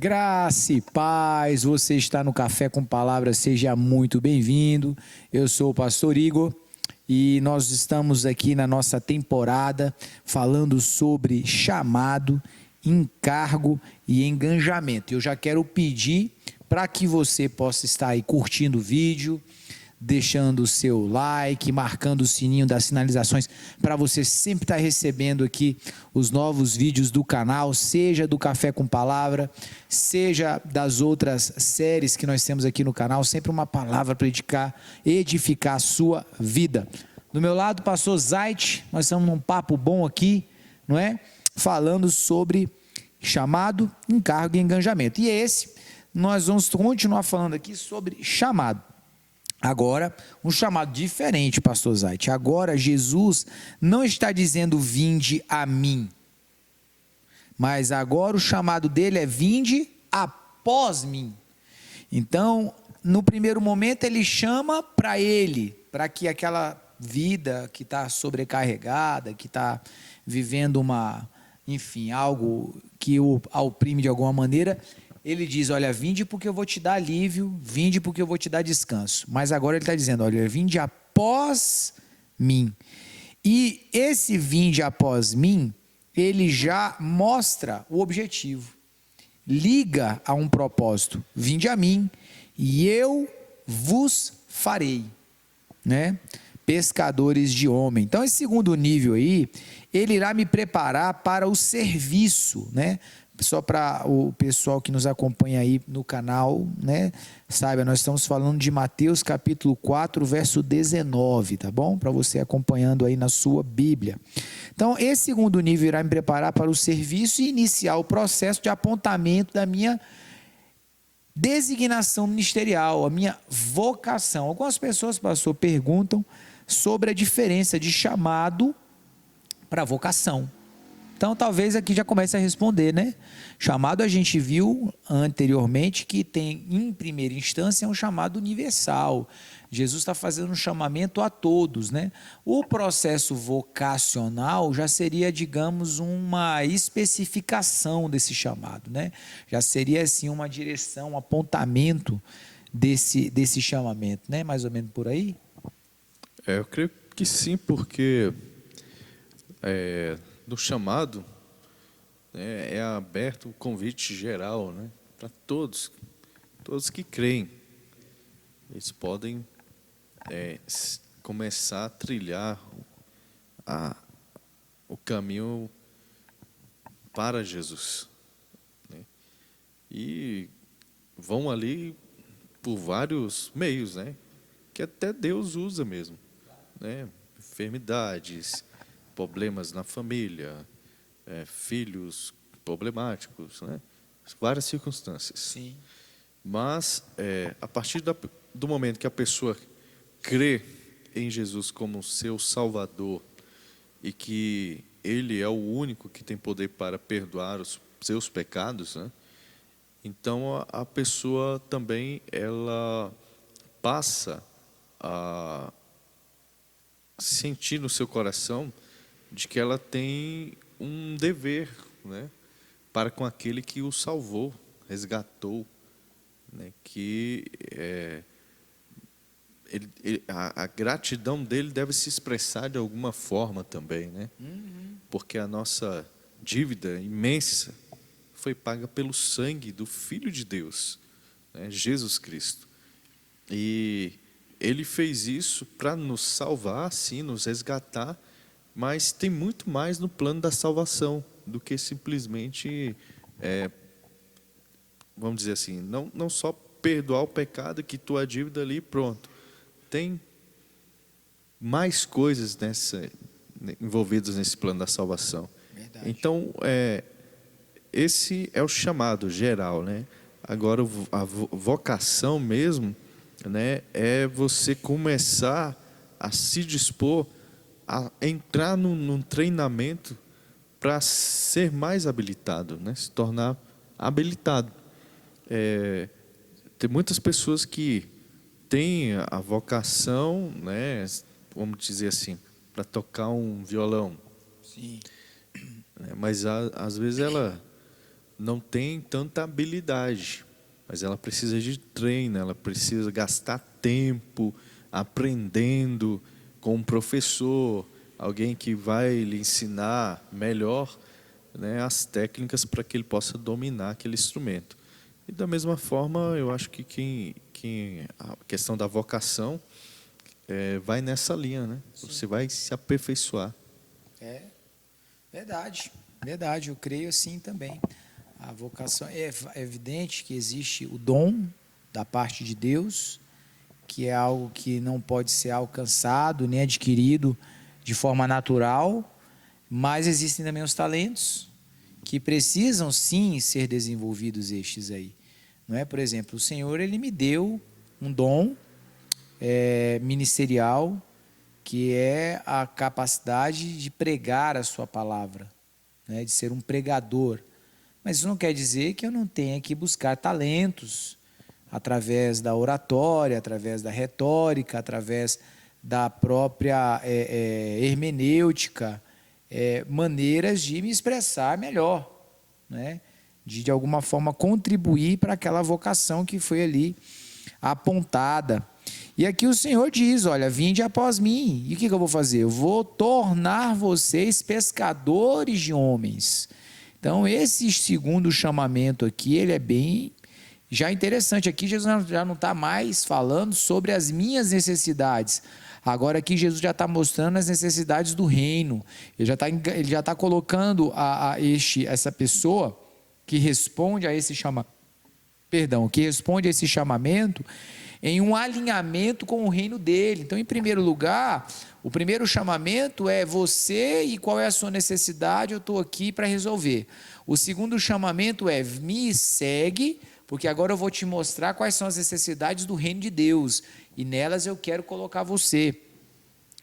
Graça e paz, você está no Café com Palavra, seja muito bem-vindo. Eu sou o pastor Igor e nós estamos aqui na nossa temporada falando sobre chamado, encargo e engajamento. Eu já quero pedir para que você possa estar aí curtindo o vídeo, deixando o seu like, marcando o sininho das sinalizações para você sempre estar recebendo aqui os novos vídeos do canal, seja do Café com Palavra, seja das outras séries que nós temos aqui no canal, sempre uma palavra para edificar a sua vida. Do meu lado, pastor Zait, nós estamos num papo bom aqui, não é? Falando sobre chamado, encargo e engajamento. E nós vamos continuar falando aqui sobre chamado. Agora, um chamado diferente, pastor Zait. Agora, Jesus não está dizendo vinde a mim, mas agora o chamado dele é vinde após mim. Então, no primeiro momento, ele chama para ele, para que aquela vida que está sobrecarregada, que está vivendo algo que o oprime de alguma maneira, ele diz, olha, vinde porque eu vou te dar alívio, vinde porque eu vou te dar descanso. Mas agora ele está dizendo, olha, vinde após mim. E esse vinde após mim, ele já mostra o objetivo. Liga a um propósito. Vinde a mim e eu vos farei, né? Pescadores de homem. Então, esse segundo nível aí, ele irá me preparar para o serviço, né? Só para o pessoal que nos acompanha aí no canal, né? Saiba, nós estamos falando de Mateus capítulo 4, verso 19, tá bom? Para você acompanhando aí na sua Bíblia. Então, esse segundo nível irá me preparar para o serviço e iniciar o processo de apontamento da minha designação ministerial, a minha vocação. Algumas pessoas, pastor, perguntam sobre a diferença de chamado para vocação. Então, talvez aqui já comece a responder, né? Chamado a gente viu anteriormente que tem, em primeira instância, um chamado universal. Jesus está fazendo um chamamento a todos, né? O processo vocacional já seria, digamos, uma especificação desse chamado, né? Já seria, assim, uma direção, um apontamento desse chamamento, né? Mais ou menos por aí? Eu creio que sim, porque no chamado é aberto o convite geral, né, para todos que creem. Eles podem começar a trilhar o caminho para Jesus, né, e vão ali por vários meios, né, que até Deus usa mesmo, né, enfermidades, problemas na família, filhos problemáticos, né? Várias circunstâncias. Sim. Mas, a partir do momento que a pessoa crê em Jesus como seu Salvador e que Ele é o único que tem poder para perdoar os seus pecados, né? Então, a pessoa também ela passa a sentir no seu coração de que ela tem um dever, né, para com aquele que o salvou, resgatou, né, que a gratidão dele deve se expressar de alguma forma também, né? Porque a nossa dívida imensa foi paga pelo sangue do Filho de Deus, né, Jesus Cristo. E ele fez isso para nos salvar, sim, nos resgatar, mas tem muito mais no plano da salvação do que simplesmente, vamos dizer assim, não só perdoar o pecado, que tua dívida ali, pronto. Tem mais coisas envolvidas nesse plano da salvação. Verdade. Então, esse é o chamado geral, né? Agora, a vocação mesmo, né, é você começar a se dispor a entrar num treinamento para ser mais habilitado, né? Se tornar habilitado. Tem muitas pessoas que têm a vocação, né, vamos dizer assim, para tocar um violão. Sim. Mas às vezes ela não tem tanta habilidade, mas ela precisa de treino, ela precisa gastar tempo aprendendo com um professor, alguém que vai lhe ensinar melhor, né, as técnicas para que ele possa dominar aquele instrumento. E da mesma forma, eu acho que a questão da vocação vai nessa linha, né? Você vai se aperfeiçoar. Verdade, eu creio assim também. A vocação, é evidente que existe o dom da parte de Deus, que é algo que não pode ser alcançado nem adquirido de forma natural, mas existem também os talentos que precisam sim ser desenvolvidos, estes aí, não é? Por exemplo, o Senhor, ele me deu um dom ministerial, que é a capacidade de pregar a sua palavra, né? De ser um pregador. Mas isso não quer dizer que eu não tenha que buscar talentos através da oratória, através da retórica, através da própria hermenêutica, maneiras de me expressar melhor, né? De alguma forma contribuir para aquela vocação que foi ali apontada. E aqui o Senhor diz, olha, vinde após mim. E o que eu vou fazer? Eu vou tornar vocês pescadores de homens. Então, esse segundo chamamento aqui, ele é bem já interessante. Aqui Jesus já não está mais falando sobre as minhas necessidades. Agora aqui Jesus já está mostrando as necessidades do reino. Ele já está colocando essa pessoa que responde a esse chamamento em um alinhamento com o reino dele. Então, em primeiro lugar, o primeiro chamamento é você e qual é a sua necessidade, eu estou aqui para resolver. O segundo chamamento é me segue, porque agora eu vou te mostrar quais são as necessidades do reino de Deus, e nelas eu quero colocar você.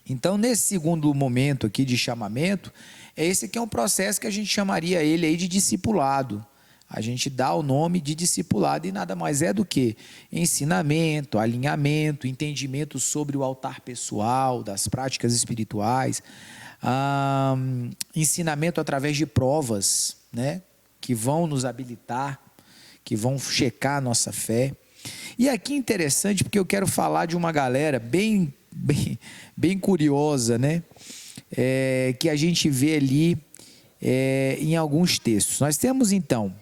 Então, nesse segundo momento aqui de chamamento, esse aqui é um processo que a gente chamaria ele aí de discipulado. A gente dá o nome de discipulado e nada mais é do que ensinamento, alinhamento, entendimento sobre o altar pessoal, das práticas espirituais, ensinamento através de provas, né, que vão nos habilitar, que vão checar a nossa fé. E aqui é interessante porque eu quero falar de uma galera bem curiosa, né, que a gente vê ali em alguns textos. Nós temos então,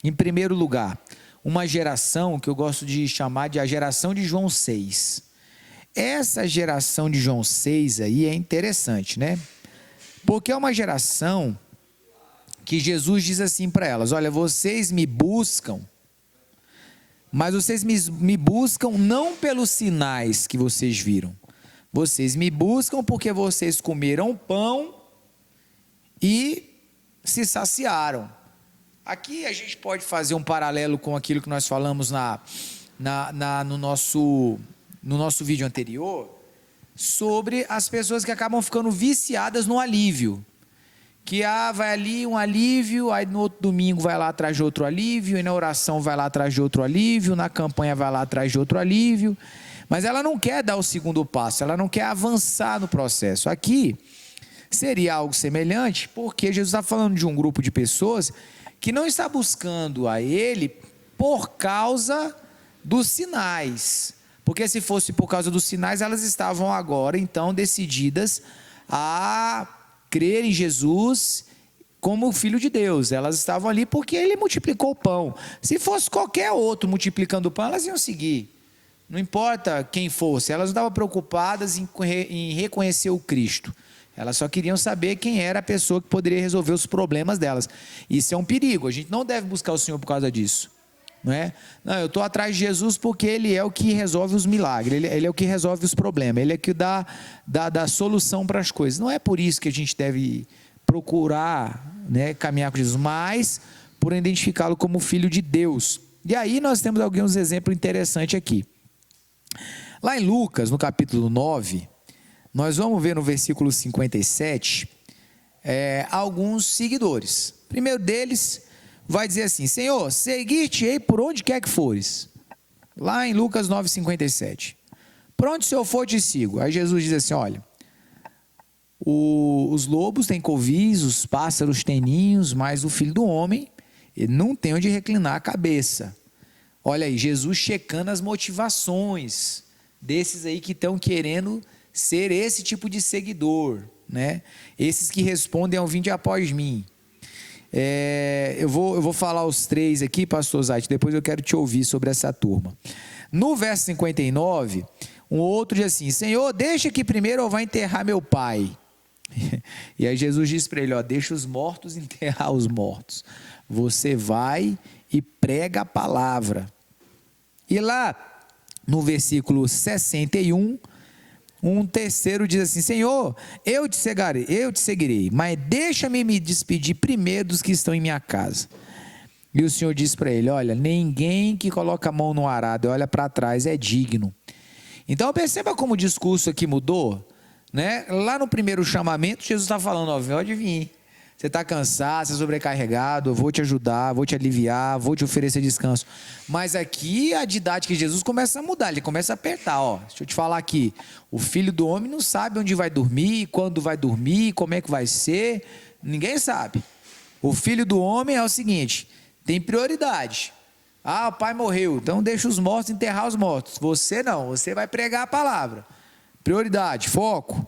em primeiro lugar, uma geração que eu gosto de chamar de a geração de João 6. Essa geração de João 6 aí é interessante, né? Porque é uma geração que Jesus diz assim para elas: olha, vocês me buscam, mas vocês me buscam não pelos sinais que vocês viram. Vocês me buscam porque vocês comeram pão e se saciaram. Aqui a gente pode fazer um paralelo com aquilo que nós falamos no nosso vídeo anterior, sobre as pessoas que acabam ficando viciadas no alívio. Que vai ali um alívio, aí no outro domingo vai lá atrás de outro alívio, e na oração vai lá atrás de outro alívio, na campanha vai lá atrás de outro alívio, mas ela não quer dar o segundo passo, ela não quer avançar no processo. Aqui seria algo semelhante, porque Jesus está falando de um grupo de pessoas que não está buscando a Ele por causa dos sinais, porque se fosse por causa dos sinais, elas estavam agora então decididas a crer em Jesus como o Filho de Deus. Elas estavam ali porque Ele multiplicou o pão. Se fosse qualquer outro multiplicando o pão, elas iam seguir, não importa quem fosse. Elas não estavam preocupadas em reconhecer o Cristo. Elas só queriam saber quem era a pessoa que poderia resolver os problemas delas. Isso é um perigo, a gente não deve buscar o Senhor por causa disso, não é? Não, eu estou atrás de Jesus porque Ele é o que resolve os milagres, Ele é o que resolve os problemas, Ele é o que dá solução para as coisas. Não é por isso que a gente deve procurar, né, caminhar com Jesus, mas por identificá-lo como Filho de Deus. E aí nós temos alguns exemplos interessantes aqui. Lá em Lucas, no capítulo 9, nós vamos ver no versículo 57, alguns seguidores. O primeiro deles vai dizer assim: Senhor, seguir-te-ei por onde quer que fores. Lá em Lucas 9,57. Por onde o Senhor for, te sigo. Aí Jesus diz assim: olha, os lobos têm covis, os pássaros têm ninhos, mas o Filho do Homem, Ele não tem onde reclinar a cabeça. Olha aí, Jesus checando as motivações desses aí que estão querendo ser esse tipo de seguidor, né? Esses que respondem ao vinde após mim. Eu vou falar os três aqui, pastor Zait, depois eu quero te ouvir sobre essa turma. No verso 59, um outro diz assim: Senhor, deixa que primeiro eu vá enterrar meu pai. E aí Jesus diz para ele: deixa os mortos enterrar os mortos. Você vai e prega a palavra. E lá no versículo 61, um terceiro diz assim: Senhor, eu te seguirei, mas deixa-me me despedir primeiro dos que estão em minha casa. E o Senhor diz para ele: olha, ninguém que coloca a mão no arado e olha para trás é digno. Então perceba como o discurso aqui mudou, né? Lá no primeiro chamamento, Jesus está falando: pode vir. Você está cansado, você está sobrecarregado, eu vou te ajudar, vou te aliviar, vou te oferecer descanso. Mas aqui a didática de Jesus começa a mudar, ele começa a apertar. Deixa eu te falar aqui: o filho do homem não sabe onde vai dormir, quando vai dormir, como é que vai ser, ninguém sabe. O filho do homem é o seguinte: tem prioridade. O pai morreu, então deixa os mortos enterrar os mortos. Você não, você vai pregar a palavra. Prioridade, foco.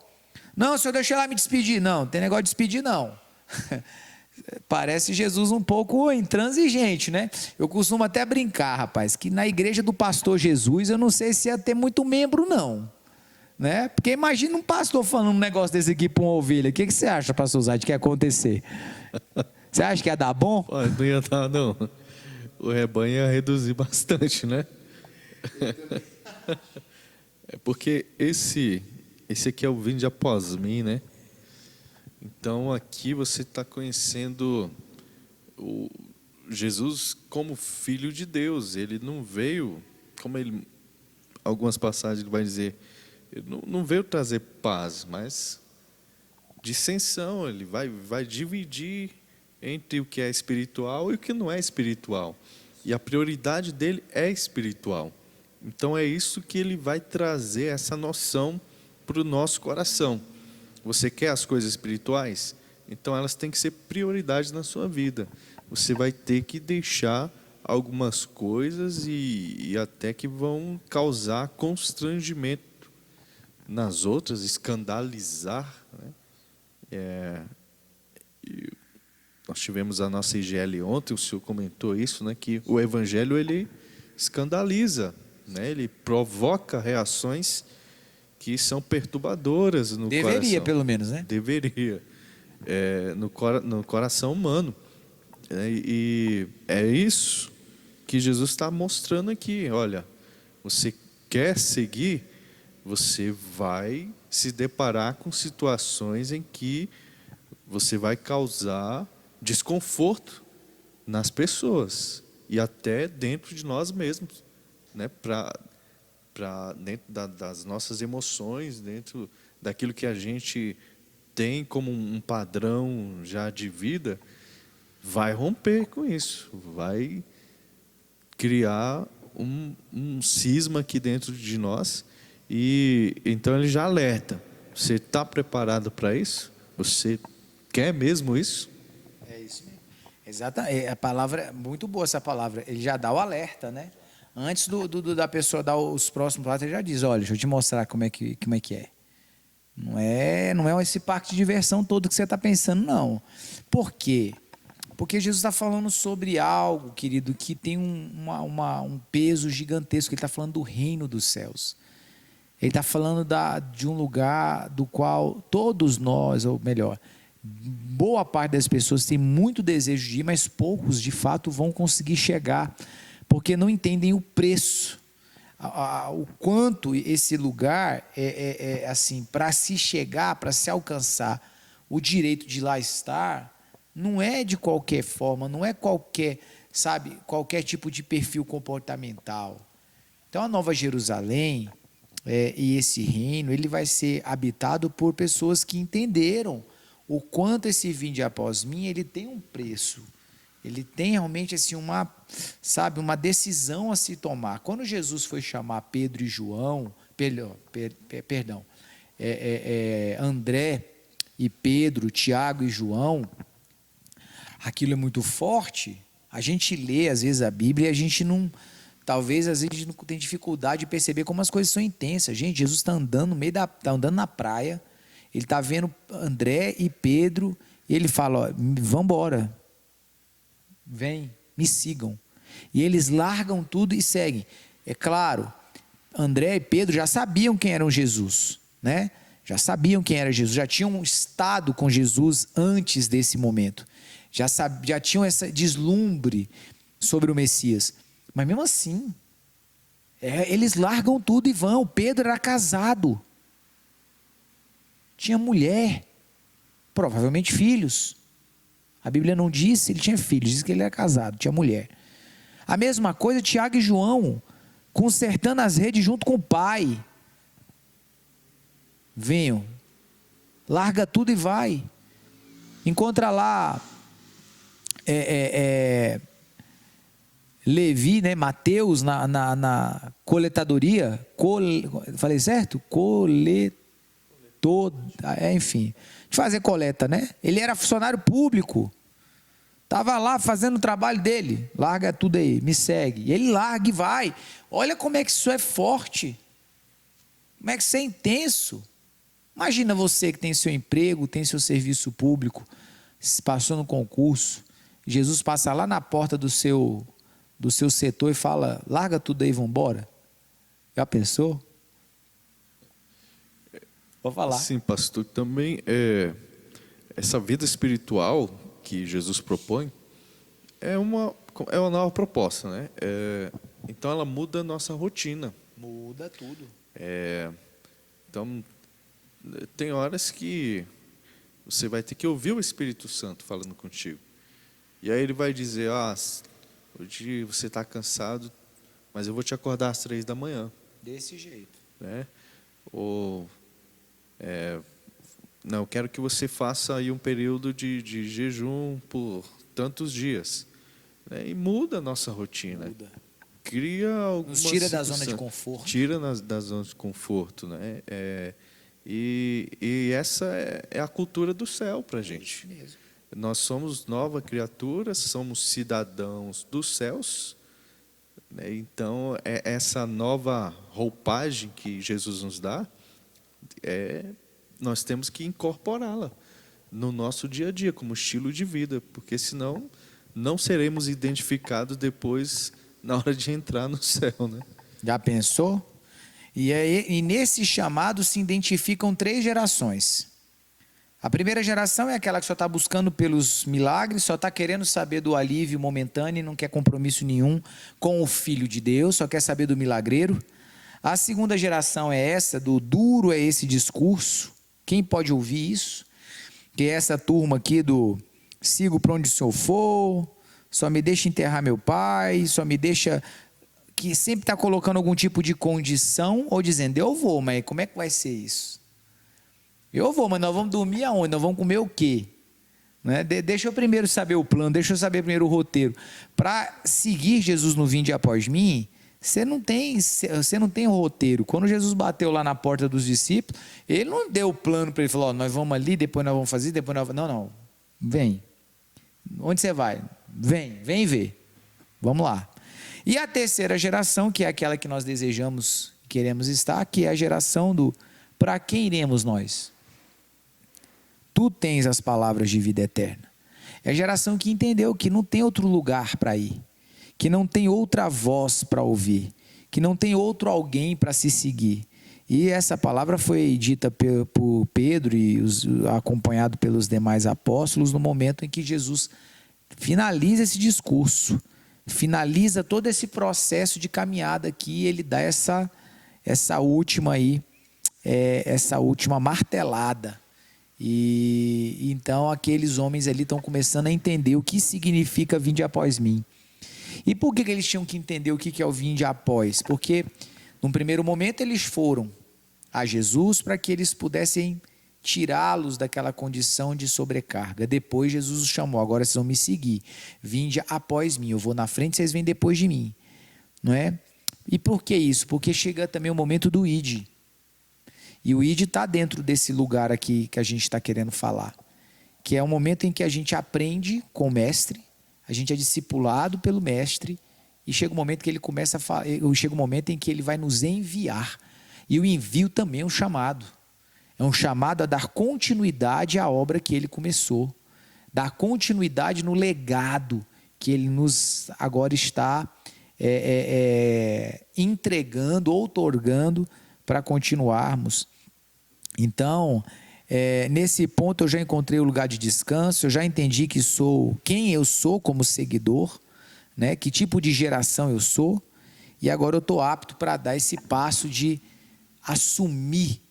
Não, senhor, deixa eu lá me despedir. Não tem negócio de despedir não. Parece Jesus um pouco intransigente, né? Eu costumo até brincar, rapaz, que na igreja do pastor Jesus eu não sei se ia ter muito membro não, né? Porque imagina um pastor falando um negócio desse aqui para uma ovelha. O que você acha, pastor Zade, que ia acontecer? Você acha que ia dar bom? Não ia dar não. O rebanho ia reduzir bastante, né? É porque esse aqui é o vinde após mim, né? Então aqui você está conhecendo o Jesus como filho de Deus. Ele não veio, como algumas passagens ele vai dizer, ele não veio trazer paz, mas dissensão. Ele vai dividir entre o que é espiritual e o que não é espiritual. E a prioridade dele é espiritual. Então é isso que ele vai trazer, essa noção para o nosso coração. Você quer as coisas espirituais? Então elas têm que ser prioridades na sua vida. Você vai ter que deixar algumas coisas e até que vão causar constrangimento nas outras, escandalizar, né? Nós tivemos a nossa IGL ontem, o senhor comentou isso, né? Que o evangelho ele escandaliza, né? Ele provoca reações que são perturbadoras no coração. Deveria, pelo menos, né? Deveria. No coração humano. E é isso que Jesus está mostrando aqui. Olha, você quer seguir, você vai se deparar com situações em que você vai causar desconforto nas pessoas e até dentro de nós mesmos, né? Dentro das nossas emoções, dentro daquilo que a gente tem como um padrão já de vida, vai romper com isso, vai criar um cisma aqui dentro de nós. E então ele já alerta: você está preparado para isso? Você quer mesmo isso? É isso mesmo. Exatamente. A palavra é muito boa, essa palavra. Ele já dá o alerta, né? Antes da pessoa dar os próximos passos, ele já diz: olha, deixa eu te mostrar como é que é. Não é esse parque de diversão todo que você está pensando, não. Por quê? Porque Jesus está falando sobre algo, querido, que tem um peso gigantesco. Ele está falando do reino dos céus. Ele está falando de um lugar do qual todos nós, ou melhor, boa parte das pessoas tem muito desejo de ir, mas poucos de fato vão conseguir chegar, porque não entendem o preço, o quanto esse lugar assim, para se chegar, para se alcançar o direito de lá estar, não é de qualquer forma, não é qualquer tipo de perfil comportamental. Então a Nova Jerusalém e esse reino, ele vai ser habitado por pessoas que entenderam o quanto esse vinde após mim, ele tem um preço. Ele tem realmente assim uma decisão a se tomar. Quando Jesus foi chamar Pedro e João, André e Pedro, Tiago e João, aquilo é muito forte. A gente lê às vezes a Bíblia e a gente não, talvez às vezes a gente não tem dificuldade de perceber como as coisas são intensas. Gente, Jesus está andando no meio está andando na praia, ele está vendo André e Pedro, e ele fala, ó, vamos embora, vem, me sigam. E eles largam tudo e seguem. É claro, André e Pedro já sabiam quem era Jesus, né? Já sabiam quem era Jesus, já tinham estado com Jesus antes desse momento, já tinham esse deslumbre sobre o Messias, mas mesmo assim, eles largam tudo e vão. Pedro era casado, tinha mulher, provavelmente filhos, a Bíblia não diz se ele tinha filhos, diz que ele era casado, tinha mulher. A mesma coisa Tiago e João, consertando as redes junto com o pai. Venham, larga tudo e vai. Encontra lá Levi, né, Mateus na coletadoria, falei certo? Enfim, de fazer coleta, né? Ele era funcionário público, estava lá fazendo o trabalho dele. Larga tudo aí, me segue. E ele larga e vai. Olha como é que isso é forte, como é que isso é intenso. Imagina você que tem seu emprego, tem seu serviço público, passou no concurso, Jesus passa lá na porta do seu setor e fala, larga tudo aí, vamos embora. Já pensou? Pode falar. Sim, pastor, também essa vida espiritual que Jesus propõe é uma nova proposta, né? Então ela muda a nossa rotina. Muda tudo. Então, tem horas que você vai ter que ouvir o Espírito Santo falando contigo. E aí ele vai dizer, hoje você está cansado, mas eu vou te acordar às 3 da manhã. Desse jeito. Né? Ou, não, eu quero que você faça aí um período de jejum por tantos dias. Né? E muda a nossa rotina. Muda. Cria algumas... Nos tira da zona de conforto. Tira da zona de conforto, né? E essa é a cultura do céu para a gente. Isso mesmo. Nós somos nova criatura, somos cidadãos dos céus, né? Então, essa nova roupagem que Jesus nos dá, nós temos que incorporá-la no nosso dia a dia, como estilo de vida, porque senão não seremos identificados depois na hora de entrar no céu, né? Já pensou? E nesse chamado se identificam 3 gerações. A primeira geração é aquela que só está buscando pelos milagres, só está querendo saber do alívio momentâneo e não quer compromisso nenhum com o Filho de Deus, só quer saber do milagreiro. A segunda geração é essa, do duro é esse discurso. Quem pode ouvir isso? Que é essa turma aqui do sigo para onde o Senhor for, só me deixa enterrar meu pai, só me deixa... que sempre está colocando algum tipo de condição ou dizendo, eu vou, mas como é que vai ser isso? Eu vou, mas nós vamos dormir aonde? Nós vamos comer o quê? Né? Deixa eu primeiro saber o plano, deixa eu saber primeiro o roteiro. Para seguir Jesus no Vinde após mim, você não tem roteiro. Quando Jesus bateu lá na porta dos discípulos, ele não deu o plano para ele, falou, nós vamos ali, depois nós vamos fazer, depois nós vamos... Não, vem. Onde você vai? Vem ver. Vamos lá. E a terceira geração, que é aquela que nós desejamos, queremos estar, que é a geração do para quem iremos nós? Tu tens as palavras de vida eterna. É a geração que entendeu que não tem outro lugar para ir, que não tem outra voz para ouvir, que não tem outro alguém para se seguir. E essa palavra foi dita por Pedro e acompanhado pelos demais apóstolos no momento em que Jesus finaliza esse discurso, finaliza todo esse processo de caminhada aqui, ele dá essa última aí, essa última martelada. E então aqueles homens ali estão começando a entender o que significa vinde após mim. E por que eles tinham que entender o que é o vinde após? Porque num primeiro momento eles foram a Jesus para que eles pudessem tirá-los daquela condição de sobrecarga. Depois Jesus os chamou, agora vocês vão me seguir, vinde após mim, eu vou na frente, vocês vêm depois de mim, não é? E por que isso? Porque chega também o momento do ide, e o ide está dentro desse lugar aqui que a gente está querendo falar, que é o momento em que a gente aprende com o mestre, A gente é discipulado pelo mestre e chega um momento que ele começa a chega um momento em que ele vai nos enviar. E o envio também é um chamado. É um chamado a dar continuidade à obra que ele começou, dar continuidade no legado que ele nos agora está entregando, outorgando para continuarmos. Então, nesse ponto eu já encontrei o lugar de descanso, eu já entendi que sou quem eu sou como seguidor, né? Que tipo de geração eu sou, e agora eu estou apto para dar esse passo de assumir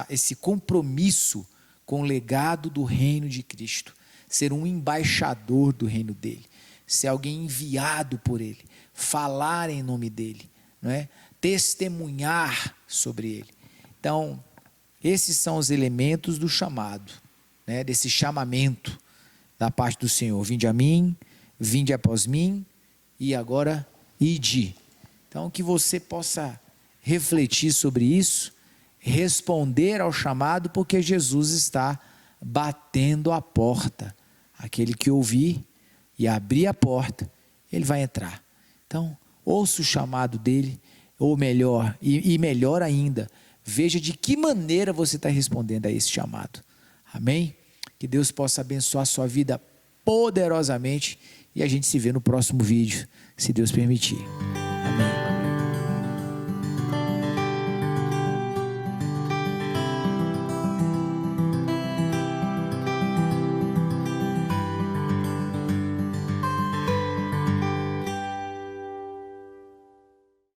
esse compromisso com o legado do reino de Cristo, ser um embaixador do reino dele, ser alguém enviado por ele, falar em nome dele, não é? Testemunhar sobre ele. Então, esses são os elementos do chamado, né? Desse chamamento da parte do Senhor. Vinde a mim, vinde após mim, e agora ide. Então, que você possa refletir sobre isso, responder ao chamado, porque Jesus está batendo a porta. Aquele que ouvir e abrir a porta, ele vai entrar. Então, ouça o chamado dele, ou melhor, e melhor ainda, veja de que maneira você está respondendo a esse chamado. Amém? Que Deus possa abençoar a sua vida poderosamente, e a gente se vê no próximo vídeo, se Deus permitir.